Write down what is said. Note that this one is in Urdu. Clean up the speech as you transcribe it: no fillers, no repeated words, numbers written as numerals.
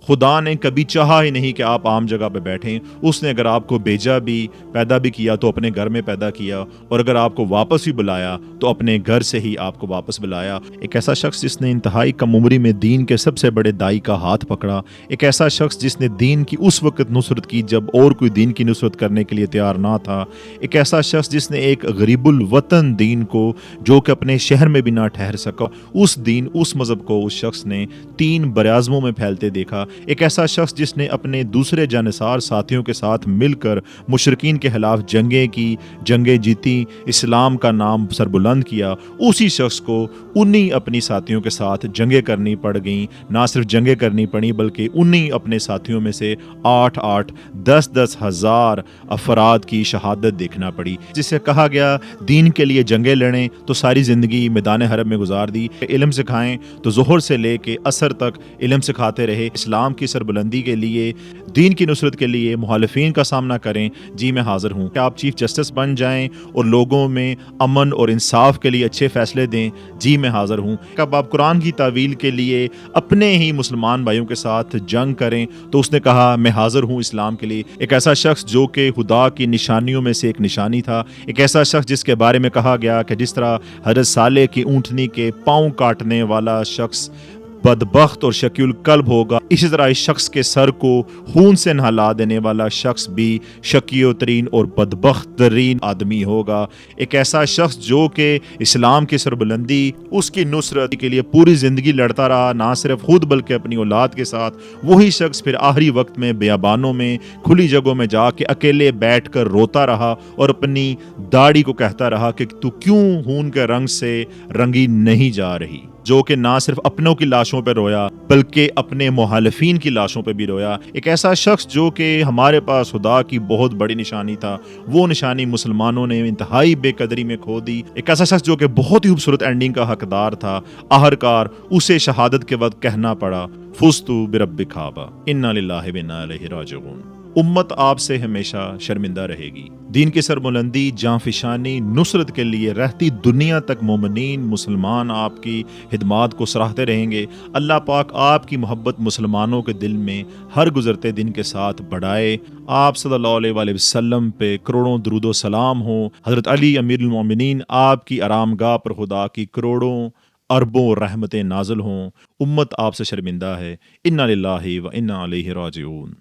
خدا نے کبھی چاہا ہی نہیں کہ آپ عام جگہ پہ بیٹھیں۔ اس نے اگر آپ کو بھیجا بھی، پیدا بھی کیا تو اپنے گھر میں پیدا کیا، اور اگر آپ کو واپس بھی بلایا تو اپنے گھر سے ہی آپ کو واپس بلایا۔ ایک ایسا شخص جس نے انتہائی کم عمری میں دین کے سب سے بڑے دائی کا ہاتھ پکڑا، ایک ایسا شخص جس نے دین کی اس وقت نصرت کی جب اور کوئی دین کی نصرت کرنے کے لیے تیار نہ تھا، ایک ایسا شخص جس نے ایک غریب الوطن دین کو، جو کہ اپنے شہر میں بھی نہ ٹھہر سکا، اس دین، اس مذہب کو اس شخص نے 3 براعظموں میں پھیلتے دیکھا۔ ایک ایسا شخص جس نے اپنے دوسرے جانثار ساتھیوں کے ساتھ مل کر مشرکین کے خلاف جنگیں کی، جنگیں جیتی، اسلام کا نام سربلند کیا۔ اسی شخص کو انہی اپنی ساتھیوں کے ساتھ جنگیں کرنی پڑ گئیں، نہ صرف جنگیں کرنی پڑیں بلکہ انہی اپنے ساتھیوں میں سے 8 10 ہزار افراد کی شہادت دیکھنا پڑی، جس سے کہا گیا دین کے لیے جنگیں لڑیں تو ساری زندگی میدان حرب میں گزار دی، علم سکھائیں تو ظہر سے لے کے عصر تک علم سکھاتے رہے، اسلام کی سربلندی کے لیے، دین کی نصرت کے لیے مخالفین کا سامنا کریں، جی میں حاضر ہوں کہ آپ چیف جسٹس بن جائیں اور لوگوں میں امن اور انصاف کے لیے اچھے فیصلے دیں، جی میں حاضر ہوں۔ کب آپ قرآن کی تعویل کے لیے اپنے ہی مسلمان بھائیوں کے ساتھ جنگ کریں تو اس نے کہا میں حاضر ہوں اسلام کے لیے۔ ایک ایسا شخص جو کہ خدا کی نشانیوں میں سے ایک نشانی تھا، ایک ایسا شخص جس کے بارے میں کہا گیا کہ جس طرح حضرت صالح کی اونٹنی کے پاؤں کاٹنے والا شخص بدبخت اور شقی القلب ہوگا، اسی طرح اس شخص کے سر کو خون سے نہلا دینے والا شخص بھی شقی ترین اور بدبخت ترین آدمی ہوگا۔ ایک ایسا شخص جو کہ اسلام کی سربلندی، اس کی نصرت کے لیے پوری زندگی لڑتا رہا، نہ صرف خود بلکہ اپنی اولاد کے ساتھ، وہی شخص پھر آخری وقت میں بیابانوں میں، کھلی جگہوں میں جا کے اکیلے بیٹھ کر روتا رہا اور اپنی داڑھی کو کہتا رہا کہ تو کیوں خون کے رنگ سے رنگی نہیں جا رہی، جو کہ نہ صرف اپنوں کی لاشوں پہ رویا بلکہ اپنے محالفین کی لاشوں پہ بھی رویا۔ ایک ایسا شخص جو کہ ہمارے پاس خدا کی بہت بڑی نشانی تھا، وہ نشانی مسلمانوں نے انتہائی بے قدری میں کھو دی۔ ایک ایسا شخص جو کہ بہت ہی خوبصورت اینڈنگ کا حقدار تھا، آخرکار اسے شہادت کے وقت کہنا پڑا فزت برب کعبہ انا للہ و انا الیہ راجعون۔ امت آپ سے ہمیشہ شرمندہ رہے گی۔ دین کی سربلندی، جاں فشانی، نصرت کے لیے رہتی دنیا تک مومنین، مسلمان آپ کی خدمات کو سراہتے رہیں گے۔ اللہ پاک آپ کی محبت مسلمانوں کے دل میں ہر گزرتے دن کے ساتھ بڑھائے۔ آپ صلی اللہ علیہ وآلہ وسلم پہ کروڑوں درود و سلام ہوں۔ حضرت علی امیر المومنین آپ کی آرام گاہ پر خدا کی کروڑوں اربوں رحمتیں نازل ہوں۔ امت آپ سے شرمندہ ہے۔ انا للہ و انا الیہ راجعون۔